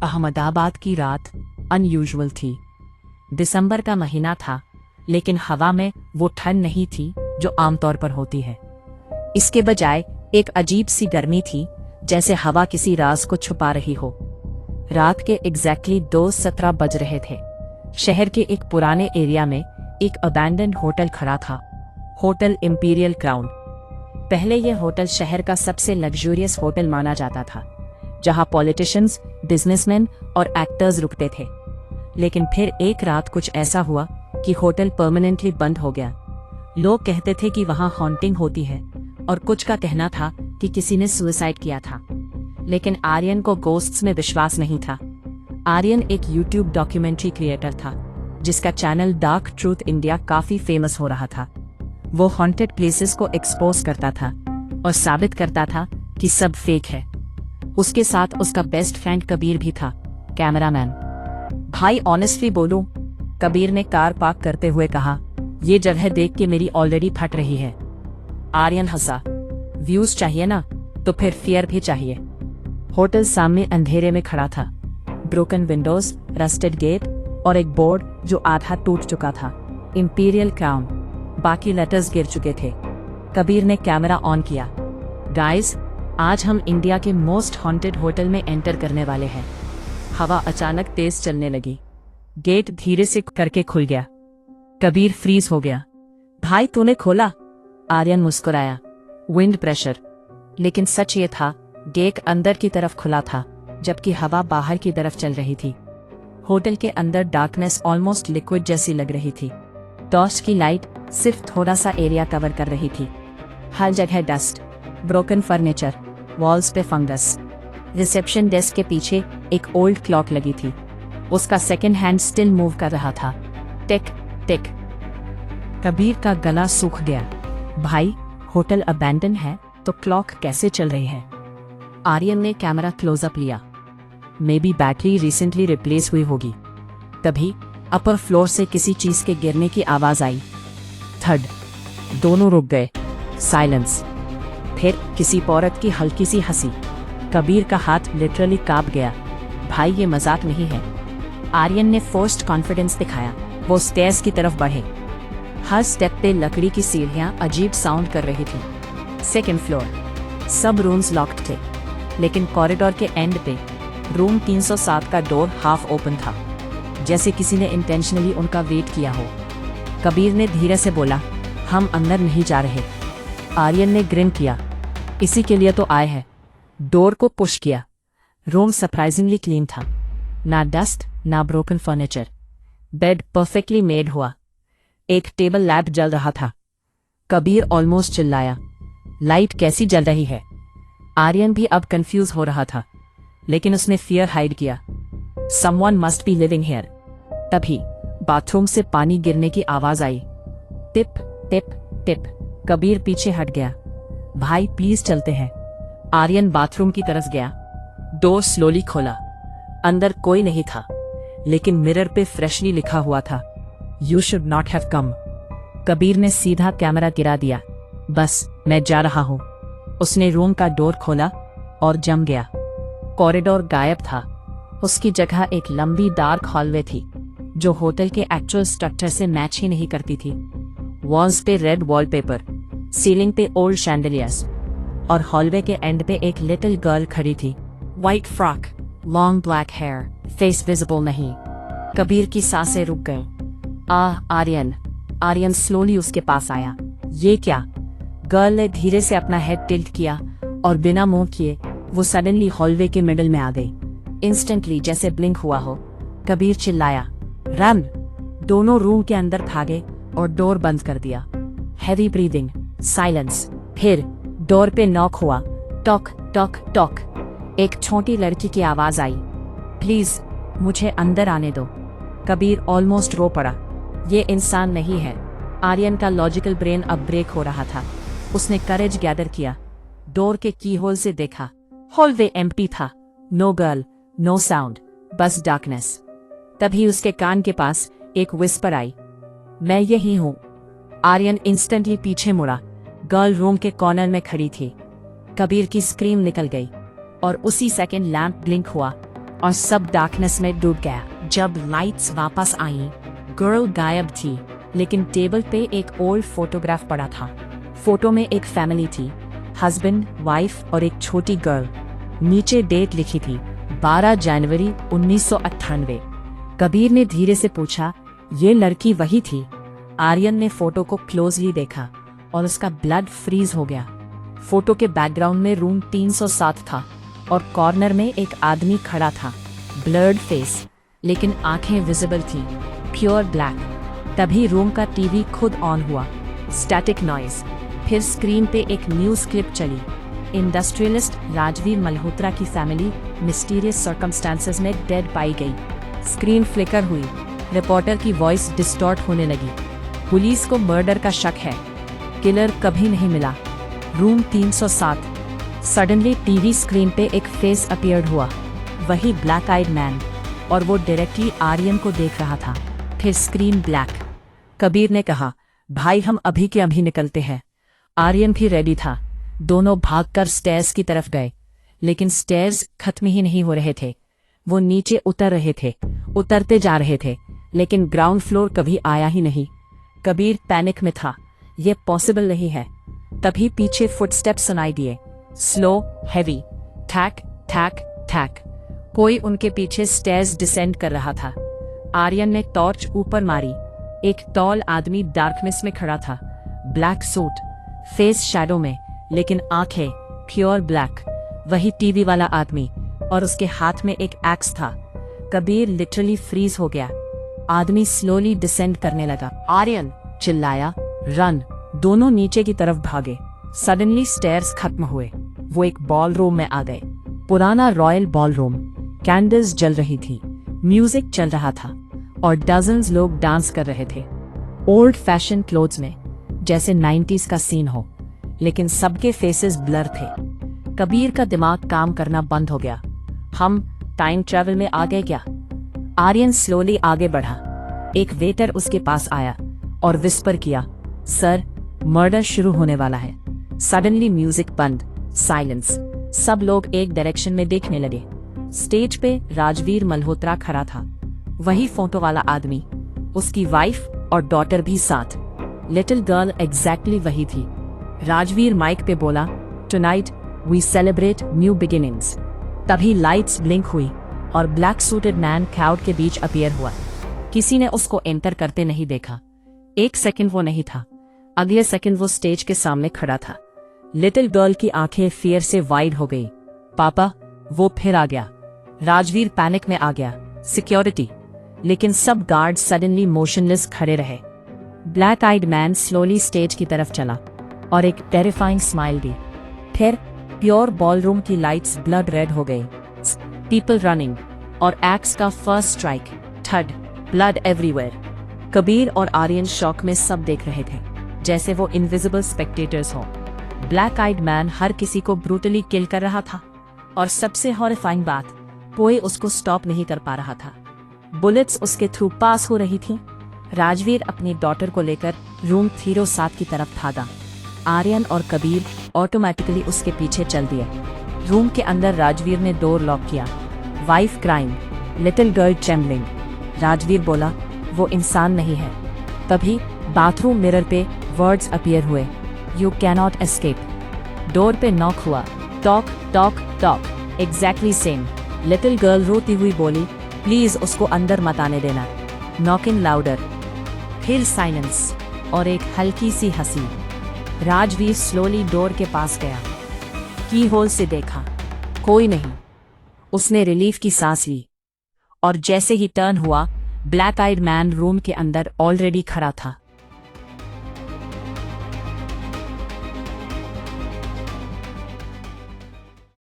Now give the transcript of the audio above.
अहमदाबाद की रात अनयूजुअल थी। दिसंबर का महीना था, लेकिन हवा में वो ठंड नहीं थी जो आमतौर पर होती है। इसके बजाय एक अजीब सी गर्मी थी, जैसे हवा किसी राज को छुपा रही हो। रात के एग्जैक्टली 2:17 बज रहे थे। शहर के एक पुराने एरिया में एक अबैंडन्ड होटल खड़ा था, होटल इंपीरियल क्राउन। पहले यह होटल शहर का सबसे लग्जूरियस होटल माना जाता था, जहां पॉलिटिशियंस, बिजनेसमैन और एक्टर्स रुकते थे। लेकिन फिर एक रात कुछ ऐसा हुआ कि होटल परमानेंटली बंद हो गया। लोग कहते थे कि वहां हॉन्टिंग होती है, और कुछ का कहना था कि किसी ने सुसाइड किया था। लेकिन आर्यन को गोस्ट्स में विश्वास नहीं था। आर्यन एक यूट्यूब डॉक्यूमेंट्री क्रिएटर था, जिसका चैनल डार्क ट्रूथ इंडिया काफी फेमस हो रहा था। वो हॉन्टेड प्लेसेस को एक्सपोज करता था और साबित करता था कि सब फेक है। उसके साथ उसका बेस्ट फ्रेंड कबीर भी था, कैमरामैन। भाई ऑनेस्टली बोलूं, कबीर ने कार पार्क करते हुए कहा, ये जगह देख के मेरी ऑलरेडी फट रही है। आर्यन हंसा, व्यूज चाहिए ना, तो फिर फियर भी चाहिए। होटल सामने अंधेरे में खड़ा था, ब्रोकन विंडोज, रस्टेड गेट और एक बोर्ड जो आधा टूट चुका था, इंपीरियल क्राउन। बाकी लेटर्स गिर चुके थे। कबीर ने कैमरा ऑन किया। गाइस, आज हम इंडिया के मोस्ट हॉन्टेड होटल में एंटर करने वाले हैं। हवा अचानक तेज चलने लगी। गेट धीरे से करके खुल गया। कबीर फ्रीज हो गया। भाई तूने खोला? आर्यन मुस्कुराया। Wind pressure. लेकिन सच ये था, गेट अंदर की तरफ खुला था, जबकि हवा बाहर की तरफ चल रही थी। होटल के अंदर डार्कनेस ऑलमोस्ट लिक्विड जैसी लग रही थी। टॉर्च की लाइट सिर्फ थोड़ा सा एरिया कवर कर रही थी। हर जगह डस्ट, ब्रोकन फर्नीचर, वॉल्स पे फंगस। रिसेप्शन डेस्क के पीछे एक ओल्ड क्लॉक लगी थी। उसका सेकंड हैंड स्टिल मूव कर रहा था, टिक टिक। कबीर का गला सूख गया। भाई, होटल अबैंडन है तो क्लॉक कैसे चल रही है? आर्यन ने कैमरा क्लोजअप लिया। May be battery recently replace हुई होगी। तभी अपर फ्लोर से किसी चीज के गिरने की आवाज आई। थर्ड। दोनों रुक गए। साइलेंस। फिर किसी औरत की हल्की सी हंसी। कबीर का हाथ लिटरली कांप गया। भाई ये मजाक नहीं है। आर्यन ने फोर्स्ड कॉन्फिडेंस दिखाया। वो स्टेयर्स की तरफ बढ़े। हर स्टेप पे लकड़ी की सीढ़ियां अजीब साउंड कर रही थी। Second floor. सब रूम्स लॉक्ड थे, लेकिन कॉरिडोर के एंड पे रूम 307 का डोर हाफ ओपन था, जैसे किसी ने इंटेंशनली उनका वेट किया हो। कबीर ने धीरे से बोला, हम अंदर नहीं जा रहे। आर्यन ने ग्रिन किया। इसी के लिए तो आए हैं। डोर को पुश किया। रूम सरप्राइजिंगली क्लीन था। ना डस्ट, ना broken furniture. Bed perfectly made हुआ। एक टेबल लैम्प जल रहा था। कबीर ऑलमोस्ट चिल्लाया, लाइट कैसी जल रही है? आर्यन भी अब कंफ्यूज हो रहा था, लेकिन उसने फियर हाइड किया। Someone must be living here. तभी बाथरूम से पानी गिरने की आवाज आई। टिप टिप टिप। कबीर पीछे हट गया। भाई प्लीज चलते हैं। आर्यन बाथरूम की तरफ गया। डोर स्लोली खोला। अंदर कोई नहीं था, लेकिन मिरर पे फ्रेशली लिखा हुआ था, you should not have come. Kabir ने सीधा कैमरा गिरा दिया। बस, मैं जा रहा हूं। उसने रूम का डोर खोला और जम गया। कॉरिडोर गायब था। उसकी जगह एक लंबी डार्क हॉलवे थी, जो होटल के एक्चुअल स्ट्रक्चर से मैच ही नहीं करती थी। वॉल्स पे रेड वॉलपेपर, सीलिंग पे ओल्ड शैंडलियर्स, और हॉलवे के एंड पे एक लिटिल गर्ल खड़ी थी। White frock, long black hair, face visible नहीं। कबीर की सांसें रुक गई। आर्यन। आर्यन स्लोली उसके पास आया। ये क्या? गर्ल ने धीरे से अपना हेड टिल्ट किया और बिना मुंह किए वो सडनली हॉलवे के मिडल में आ गई। इंस्टेंटली जैसे ब्लिंक हुआ हो। कबीर चिल्लाया, रन! दोनों रूम के अंदर भागे और डोर बंद कर दिया। Heavy breathing, silence. फिर डोर पे नॉक हुआ। Talk talk talk. एक छोटी लड़की की आवाज आई, प्लीज मुझे अंदर आने दो। कबीर ऑलमोस्ट रो पड़ा। ये इंसान नहीं है। आर्यन का लॉजिकल ब्रेन अब ब्रेक हो रहा था। उसने करेज गैदर किया। डोर के कीहोल से देखा। हॉलवे एम्प्टी था। नो गर्ल, नो साउंड, बस डार्कनेस। तभी उसके कान के पास एक विस्पर आई, मैं यही हूं। आर्यन इंस्टेंटली पीछे मुड़ा। गर्ल रूम के कॉर्नर में खड़ी थी। कबीर की स्क्रीम निकल गई और उसी सेकंड लैंप ब्लिंक हुआ और सब डार्कनेस में डूब गया। जब लाइट्स वापस आई, गर्ल गायब थी, लेकिन टेबल पे एक ओल्ड फोटोग्राफ पड़ा था। फोटो में एक फैमिली थी, हस्बैंड, वाइफ और एक छोटी गर्ल। नीचे डेट लिखी थी 12 जनवरी 1998। कबीर ने धीरे से पूछा, ये लड़की वही थी? आर्यन ने फोटो को क्लोजली देखा और उसका ब्लड फ्रीज हो गया। फोटो के बैकग्राउंड में रूम 307 था और कॉर्नर में एक आदमी खड़ा था, ब्लर्ड फेस, लेकिन आंखें विजिबल थी, प्योर ब्लैक। तभी रूम का टीवी खुद ऑन हुआ, स्टैटिक नॉइज। फिर स्क्रीन पे एक न्यूज क्लिप चली। इंडस्ट्रियलिस्ट राजवीर मल्होत्रा की फैमिली मिस्टीरियस सर्कमस्टांसेस में डेड पाई गई। स्क्रीन फ्लिकर हुई, रिपोर्टर की वॉइस डिस्टॉर्ट होने लगी। पुलिस को मर्डर का शक है, किलर कभी नहीं मिला। रूम 307। सडनली टीवी स्क्रीन पे एक फेस अपीयर्ड हुआ, वही ब्लैक आइड मैन, और वो डायरेक्टली आर्यन को देख रहा था। फिर स्क्रीन ब्लैक। कबीर ने कहा, भाई हम अभी के अभी निकलते हैं। आर्यन भी रेडी था। दोनों भागकर स्टेयर्स की तरफ गए, लेकिन स्टेयर्स खत्म ही नहीं हो रहे थे। वो नीचे उतर रहे थे, उतरते जा रहे थे, लेकिन ग्राउंड फ्लोर कभी आया ही नहीं। कबीर पैनिक में था, ये पॉसिबल नहीं है। तभी पीछे फुटस्टेप सुनाई दिए, स्लो, हैवी, ठैक ठैक ठैक। कोई उनके पीछे स्टेयर्स डिसेंड कर रहा था। आर्यन ने टॉर्च ऊपर मारी। एक टॉल आदमी डार्कनेस में खड़ा था, ब्लैक सूट, फेस शैडो में, लेकिन आंखें प्योर ब्लैक। वही टीवी वाला आदमी, और उसके हाथ में एक एक्स था। कबीर लिटरली फ्रीज हो गया। आदमी स्लोली डिसेंड करने लगा। आर्यन चिल्लाया, रन। दोनों नीचे की तरफ भागे। सडनली स्टेयर्स खत्म हुए। वो एक बॉल रूम में आ गए, पुराना रॉयल बॉल रूम। कैंडल्स जल रही थी, म्यूजिक चल रहा था, और डजन्स लोग डांस कर रहे थे, ओल्ड फैशन क्लोथ्स में, जैसे 90s का सीन हो, लेकिन सबके फेसेस ब्लर थे। कबीर का दिमाग काम करना बंद हो गया। हम टाइम ट्रैवल में आ गए क्या? आर्यन स्लोली आगे बढ़ा। एक वेटर उसके पास आया और विस्पर किया, सर, मर्डर शुरू होने वाला है। सडनली म्यूजिक बंद, साइलेंस। सब लोग एक डायरेक्शन में देखने लगे। स्टेज पे राजवीर मल्होत्रा खड़ा था, वही फोटो वाला आदमी, उसकी वाइफ और डॉटर भी साथ। लिटिल गर्ल एग्जैक्टली वही थी। राजवीर माइक पे बोला, tonight we celebrate new beginnings. तभी लाइट्स ब्लिंक हुई और ब्लैक सूटेड मैन क्राउड के बीच अपीयर हुआ। किसी ने उसको एंटर करते नहीं देखा। एक सेकंड वो नहीं था, अगले सेकंड वो स्टेज के सामने खड़ा था। लिटिल गर्ल की आंखें फियर से वाइड हो गई। पापा, वो फिर आ गया। राजवीर पैनिक में आ गया, सिक्योरिटी। लेकिन सब गार्ड सडनली मोशनलेस खड़े रहे। Black eyed man slowly stage की तरफ चला और एक टेरिफाइंग स्माइल दी। फिर प्योर बॉलरूम की लाइट्स ब्लड रेड हो गई। पीपल रनिंग, और एक्स का first strike, third, blood everywhere. Kabir और आर्यन शॉक में सब देख रहे थे, जैसे वो इनविजिबल स्पेक्टेटर्स हो। ब्लैक आइड मैन हर किसी को ब्रूटली किल कर रहा था, और सबसे हॉरिफाइंग बात, कोई उसको स्टॉप नहीं कर पा रहा था। बुलेट्स उसके थ्रू पास हो रही थी। राजवीर अपनी डॉटर को लेकर रूम 307 की तरफ भागा। आर्यन और कबीर ऑटोमेटिकली उसके पीछे चल दिए। रूम के अंदर राजवीर ने डोर लॉक किया। Wife crime, little girl trembling. Rajveer बोला, वो इंसान नहीं है। तभी बाथरूम मिरर पे वर्ड्स अपीयर हुए, यू कैनॉट एस्केप। डोर पे नॉक हुआ, talk talk talk, exactly same. Little girl रोती हुई बोली, प्लीज उसको अंदर मत आने देना। नॉकिंग लाउडर, फिर साइलेंस और एक हल्की सी हंसी। राजवीर स्लोली डोर के पास गया, की होल से देखा, कोई नहीं। उसने रिलीफ की सांस ली, और जैसे ही टर्न हुआ, ब्लैक आइड मैन रूम के अंदर ऑलरेडी खड़ा था।